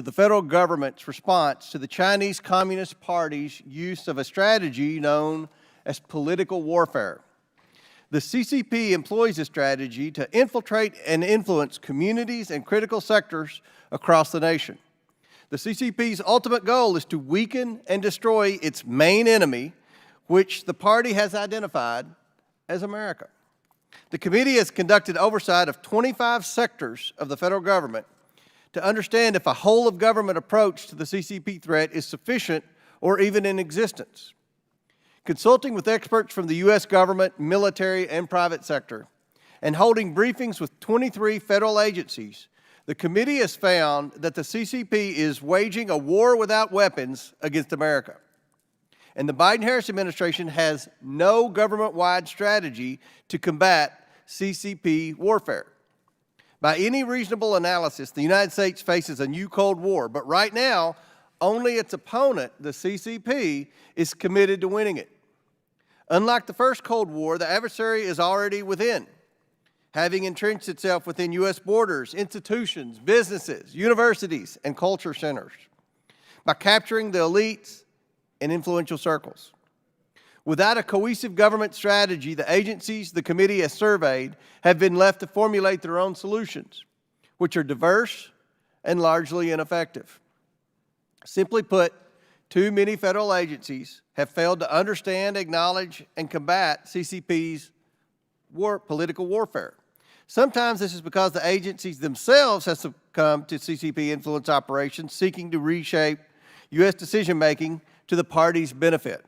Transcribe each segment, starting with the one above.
the federal government's response to the Chinese Communist Party's use of a strategy known as political warfare. The CCP employs this strategy to infiltrate and influence communities and critical sectors across the nation. The CCP's ultimate goal is to weaken and destroy its main enemy, which the party has identified as America. The committee has conducted oversight of 25 sectors of the federal government to understand if a whole-of-government approach to the CCP threat is sufficient or even in existence. Consulting with experts from the U.S. government, military, and private sector, and holding briefings with 23 federal agencies, the committee has found that the CCP is waging a war without weapons against America. And the Biden-Harris administration has no government-wide strategy to combat CCP warfare. By any reasonable analysis, the United States faces a new Cold War, but right now, only its opponent, the CCP, is committed to winning it. Unlike the first Cold War, the adversary is already within, having entrenched itself within U.S. borders, institutions, businesses, universities, and culture centers, by capturing the elites and influential circles. Without a cohesive government strategy, the agencies the committee has surveyed have been left to formulate their own solutions, which are diverse and largely ineffective. Simply put, too many federal agencies have failed to understand, acknowledge, and combat CCP's political warfare. Sometimes this is because the agencies themselves have succumbed to CCP influence operations seeking to reshape U.S. decision-making to the party's benefit.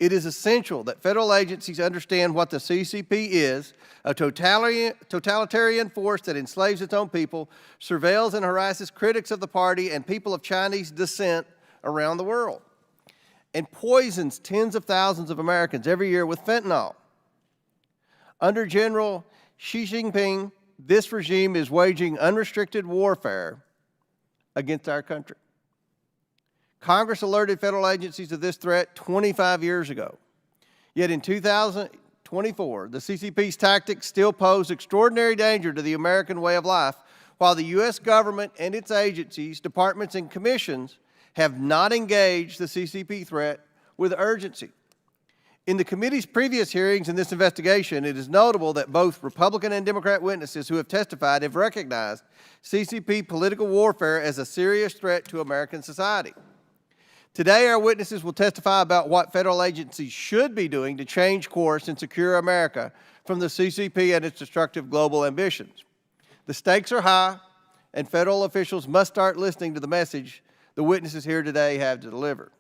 It is essential that federal agencies understand what the CCP is, a totalitarian force that enslaves its own people, surveils and harasses critics of the party and people of Chinese descent around the world, and poisons tens of thousands of Americans every year with fentanyl. Under General Xi Jinping, this regime is waging unrestricted warfare against our country. Congress alerted federal agencies of this threat 25 years ago. Yet in 2024, the CCP's tactics still pose extraordinary danger to the American way of life, while the U.S. government and its agencies, departments, and commissions have not engaged the CCP threat with urgency. In the committee's previous hearings in this investigation, it is notable that both Republican and Democrat witnesses who have testified have recognized CCP political warfare as a serious threat to American society. Today, our witnesses will testify about what federal agencies should be doing to change course and secure America from the CCP and its destructive global ambitions. The stakes are high, and federal officials must start listening to the message the witnesses here today have to deliver.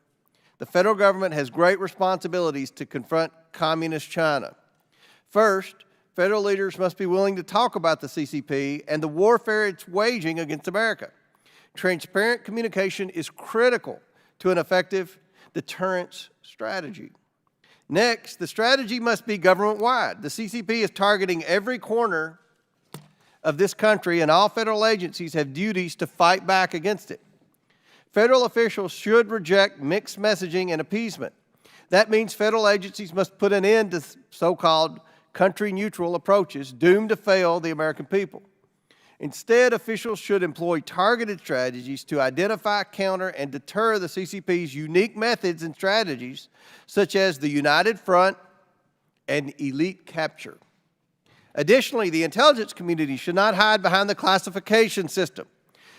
The federal government has great responsibilities to confront communist China. First, federal leaders must be willing to talk about the CCP and the warfare it's waging against America. Transparent communication is critical to an effective deterrence strategy. Next, the strategy must be government-wide. The CCP is targeting every corner of this country, and all federal agencies have duties to fight back against it. Federal officials should reject mixed messaging and appeasement. That means federal agencies must put an end to so-called country-neutral approaches doomed to fail the American people. Instead, officials should employ targeted strategies to identify, counter, and deter the CCP's unique methods and strategies, such as the United Front and elite capture. Additionally, the intelligence community should not hide behind the classification system.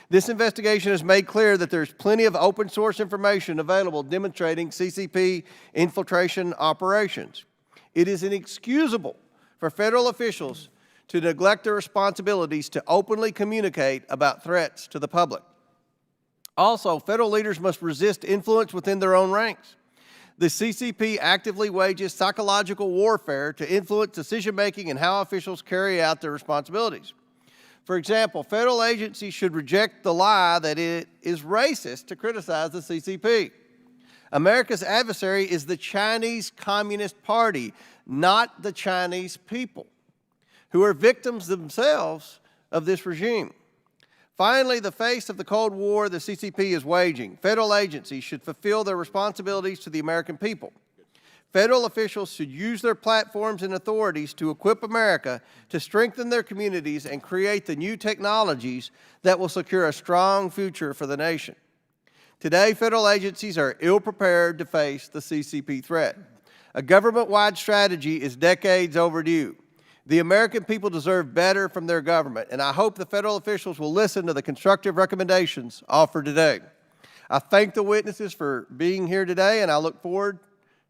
This investigation has made clear that there's plenty of open source information available demonstrating CCP infiltration operations. It is inexcusable for federal officials to neglect their responsibilities to openly communicate about threats to the public. Also, federal leaders must resist influence within their own ranks. The CCP actively wages psychological warfare to influence decision-making and how officials carry out their responsibilities. For example, federal agencies should reject the lie that it is racist to criticize the CCP. America's adversary is the Chinese Communist Party, not the Chinese people, who are victims themselves of this regime. Finally, the face of the Cold War the CCP is waging, federal agencies should fulfill their responsibilities to the American people. Federal officials should use their platforms and authorities to equip America to strengthen their communities and create the new technologies that will secure a strong future for the nation. Today, federal agencies are ill-prepared to face the CCP threat. A government-wide strategy is decades overdue. The American people deserve better from their government, and I hope the federal officials will listen to the constructive recommendations offered today. I thank the witnesses for being here today, and I look forward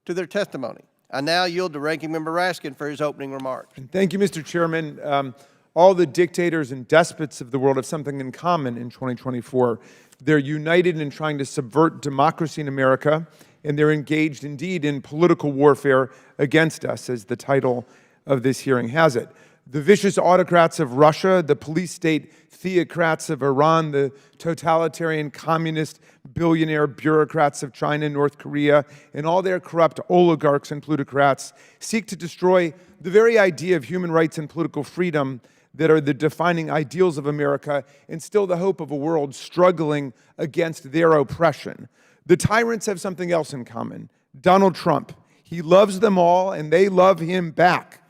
to their testimony. I now yield to Ranking Member Raskin for his opening remarks. Thank you, Mr. Chairman. All the dictators and despots of the world have something in common in 2024. They're united in trying to subvert democracy in America, and they're engaged indeed in political warfare against us, as the title of this hearing has it. The vicious autocrats of Russia, the police state theocrats of Iran, the totalitarian communist billionaire bureaucrats of China, North Korea, and all their corrupt oligarchs and plutocrats seek to destroy the very idea of human rights and political freedom that are the defining ideals of America and still the hope of a world struggling against their oppression. The tyrants have something else in common. Donald Trump. He loves them all, and they love him back.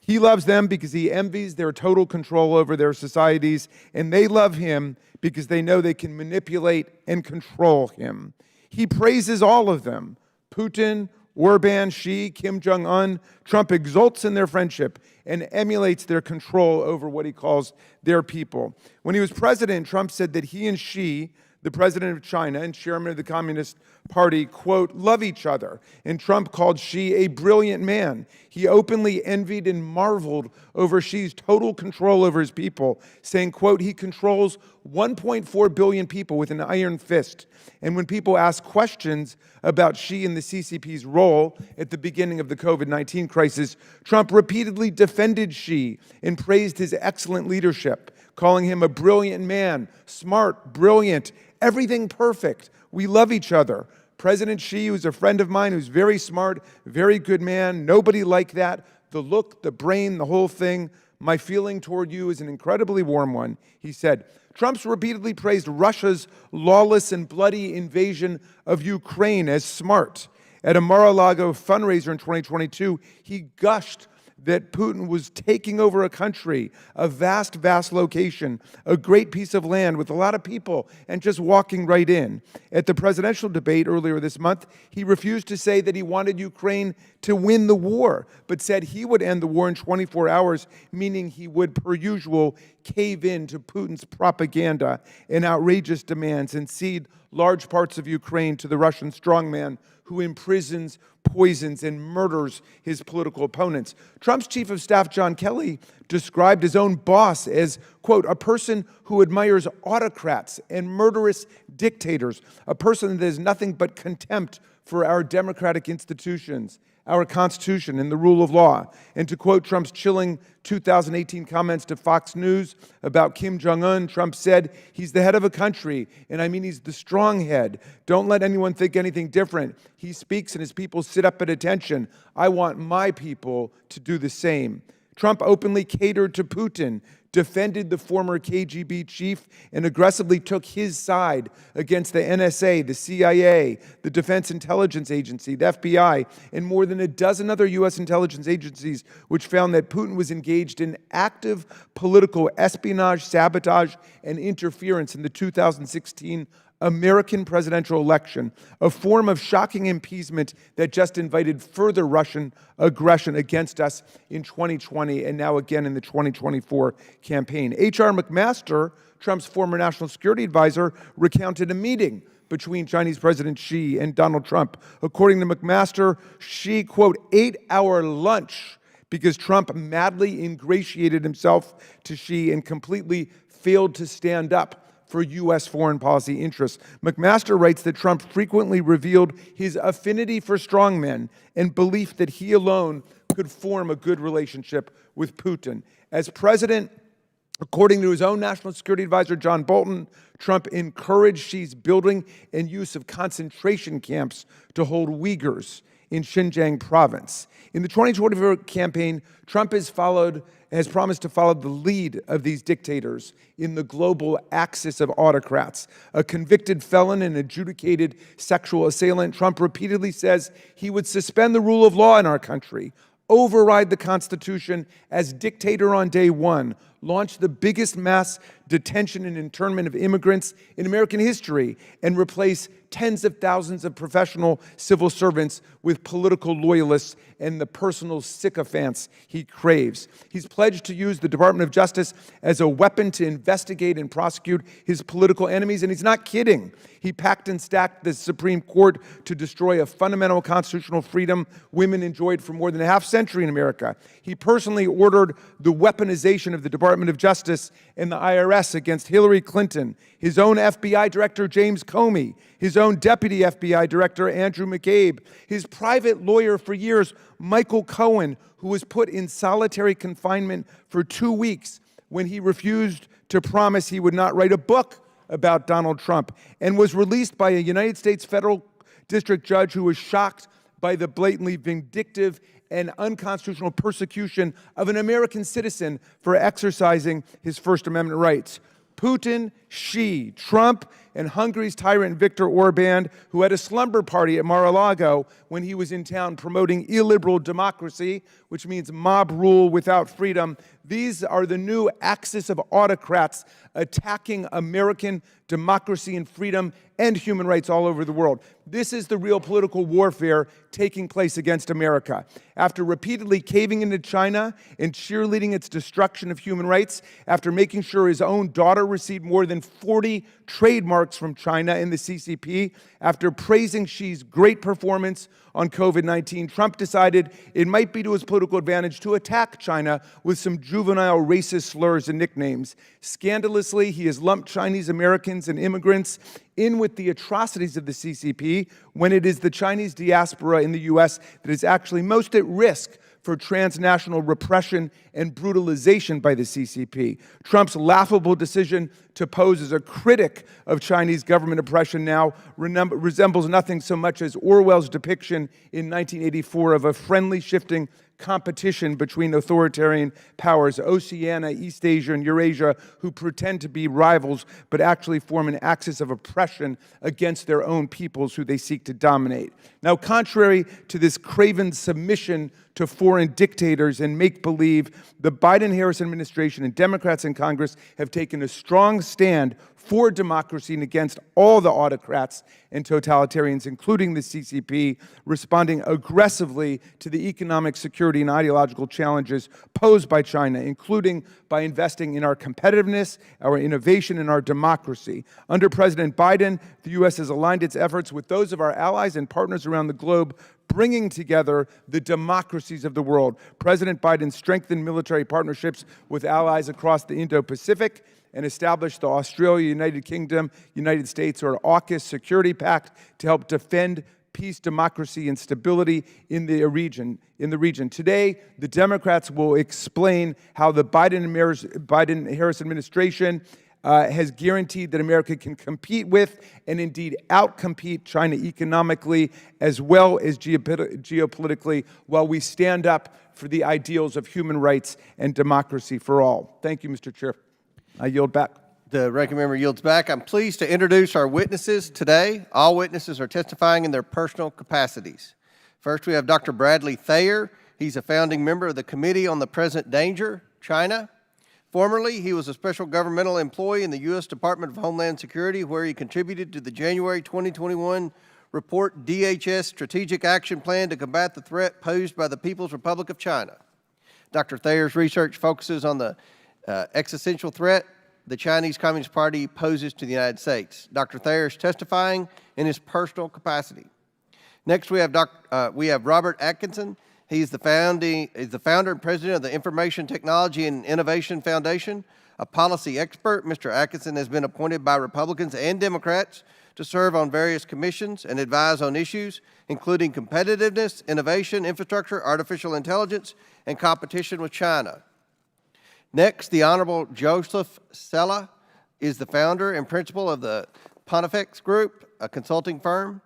He loves them because he envies their total control over their societies, and they love him because they know they can manipulate and control him. He praises all of them. Putin, Orban, Xi, Kim Jong-un. Trump exults in their friendship and emulates their control over what he calls their people. When he was president, Trump said that he and Xi, the president of China and chairman of the Communist Party, quote, love each other. And Trump called Xi a brilliant man. He openly envied and marveled over Xi's total control over his people, saying, quote, he controls 1.4 billion people with an iron fist. And when people ask questions about Xi and the CCP's role at the beginning of the COVID-19 crisis, Trump repeatedly defended Xi and praised his excellent leadership, calling him a brilliant man, smart, brilliant, everything perfect. We love each other. President Xi, who's a friend of mine, who's very smart, very good man, nobody like that. The look, the brain, the whole thing. My feeling toward you is an incredibly warm one, he said. Trump's repeatedly praised Russia's lawless and bloody invasion of Ukraine as smart. At a Mar-a-Lago fundraiser in 2022, he gushed that Putin was taking over a country, a vast, vast location, a great piece of land with a lot of people, and just walking right in. At the presidential debate earlier this month, he refused to say that he wanted Ukraine to win the war, but said he would end the war in 24 hours, meaning he would, per usual, cave in to Putin's propaganda and outrageous demands and cede large parts of Ukraine to the Russian strongman who imprisons, poisons, and murders his political opponents. Trump's chief of staff, John Kelly, described his own boss as, quote, a person who admires autocrats and murderous dictators, a person that has nothing but contempt for our democratic institutions, our Constitution, and the rule of law. And to quote Trump's chilling 2018 comments to Fox News about Kim Jong-un, Trump said, he's the head of a country, and I mean he's the strong head. Don't let anyone think anything different. He speaks and his people sit up at attention. I want my people to do the same. Trump openly catered to Putin, defended the former KGB chief, and aggressively took his side against the NSA, the CIA, the Defense Intelligence Agency, the FBI, and more than a dozen other U.S. intelligence agencies, which found that Putin was engaged in active political espionage, sabotage, and interference in the 2016 American presidential election, a form of shocking appeasement that just invited further Russian aggression against us in 2020 and now again in the 2024 campaign. H.R. McMaster, Trump's former national security advisor, recounted a meeting between Chinese President Xi and Donald Trump. According to McMaster, Xi, quote, ate our lunch because Trump madly ingratiated himself to Xi and completely failed to stand up for U.S. foreign policy interests. McMaster writes that Trump frequently revealed his affinity for strongmen and belief that he alone could form a good relationship with Putin. As president, according to his own national security advisor, John Bolton, Trump encouraged Xi's building and use of concentration camps to hold Uyghurs in Xinjiang province. In the 2024 campaign, Trump has promised to follow the lead of these dictators in the global axis of autocrats. A convicted felon and adjudicated sexual assailant, Trump repeatedly says he would suspend the rule of law in our country, override the Constitution as dictator on day one, launch the biggest mass detention and internment of immigrants in American history, and replace tens of thousands of professional civil servants with political loyalists and the personal sycophants he craves. He's pledged to use the Department of Justice as a weapon to investigate and prosecute his political enemies, and he's not kidding. He packed and stacked the Supreme Court to destroy a fundamental constitutional freedom women enjoyed for more than a half century in America. He personally ordered the weaponization of the Department of Justice and the IRS against Hillary Clinton, his own FBI Director James Comey, his own Deputy FBI Director Andrew McCabe, his private lawyer for years, Michael Cohen, who was put in solitary confinement for 2 weeks when he refused to promise he would not write a book about Donald Trump, and was released by a United States federal district judge who was shocked by the blatantly vindictive and unconstitutional persecution of an American citizen for exercising his First Amendment rights. Putin, Xi, Trump, and Hungary's tyrant Viktor Orban, who had a slumber party at Mar-a-Lago when he was in town promoting illiberal democracy, which means mob rule without freedom. These are the new axis of autocrats attacking American democracy and freedom and human rights all over the world. This is the real political warfare taking place against America. After repeatedly caving into China and cheerleading its destruction of human rights, after making sure his own daughter received more than 40 trademarks from China in the CCP, after praising Xi's great performance on COVID-19, Trump decided it might be to his political advantage to attack China with some juvenile racist slurs and nicknames. Scandalously, he has lumped Chinese Americans and immigrants in with the atrocities of the CCP when it is the Chinese diaspora in the U.S. that is actually most at risk for transnational repression and brutalization by the CCP. Trump's laughable decision to pose as a critic of Chinese government oppression now resembles nothing so much as Orwell's depiction in 1984 of a friendly shifting competition between authoritarian powers, Oceania, East Asia, and Eurasia, who pretend to be rivals but actually form an axis of oppression against their own peoples who they seek to dominate. Now, contrary to this craven submission to foreign dictators and make-believe, the Biden-Harris administration and Democrats in Congress have taken a strong stand for democracy and against all the autocrats and totalitarians, including the CCP, responding aggressively to the economic, security, and ideological challenges posed by China, including by investing in our competitiveness, our innovation, and our democracy. Under President Biden, the U.S. has aligned its efforts with those of our allies and partners around the globe, bringing together the democracies of the world. President Biden strengthened military partnerships with allies across the Indo-Pacific and established the Australia, United Kingdom, United States, or AUKUS Security Pact to help defend peace, democracy, and stability in the region. Today, the Democrats will explain how the Biden-Harris administration has guaranteed that America can compete with and indeed outcompete China economically as well as geopolitically while we stand up for the ideals of human rights and democracy for all. Thank you, Mr. Chair. I yield back. The ranking member yields back. I'm pleased to introduce our witnesses today. All witnesses are testifying in their personal capacities. First, we have Dr. Bradley Thayer. He's a founding member of the Committee on the Present Danger, China. Formerly, he was a special governmental employee in the U.S. Department of Homeland Security, where he contributed to the January 2021 report DHS Strategic Action Plan to combat the threat posed by the People's Republic of China. Dr. Thayer's research focuses on the existential threat the Chinese Communist Party poses to the United States. Dr. Thayer is testifying in his personal capacity. Next, we have Robert Atkinson. He's the founder and president of the Information Technology and Innovation Foundation, a policy expert. Mr. Atkinson has been appointed by Republicans and Democrats to serve on various commissions and advise on issues including competitiveness, innovation, infrastructure, artificial intelligence, and competition with China. Next, the Honorable Joseph Sella is the founder and principal of the Pontifex Group, a consulting firm.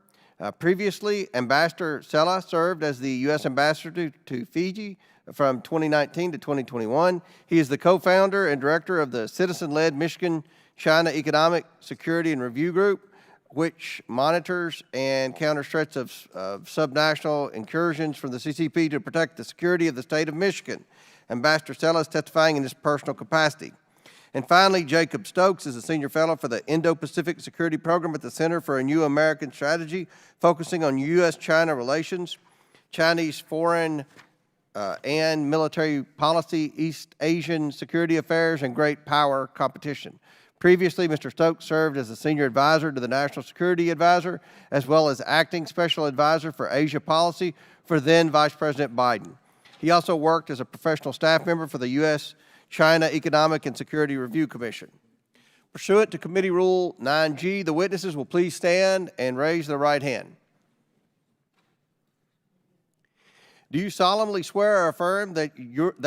Previously, Ambassador Sella served as the U.S. Ambassador to Fiji from 2019 to 2021. He is the co-founder and director of the citizen-led Michigan-China Economic Security and Review Group, which monitors and counters threats of subnational incursions from the CCP to protect the security of the state of Michigan. Ambassador Sella is testifying in his personal capacity. And finally, Jacob Stokes is a senior fellow for the Indo-Pacific Security Program at the Center for a New American Strategy, focusing on U.S.-China relations, Chinese foreign and military policy, East Asian security affairs, and great power competition. Previously, Mr. Stokes served as a senior advisor to the National Security Advisor, as well as acting special advisor for Asia policy for then Vice President Biden. He also worked as a professional staff member for the U.S.-China Economic and Security Review Commission. Pursuant to Committee Rule 9G, the witnesses will please stand and raise their right hand. Do you solemnly swear or affirm that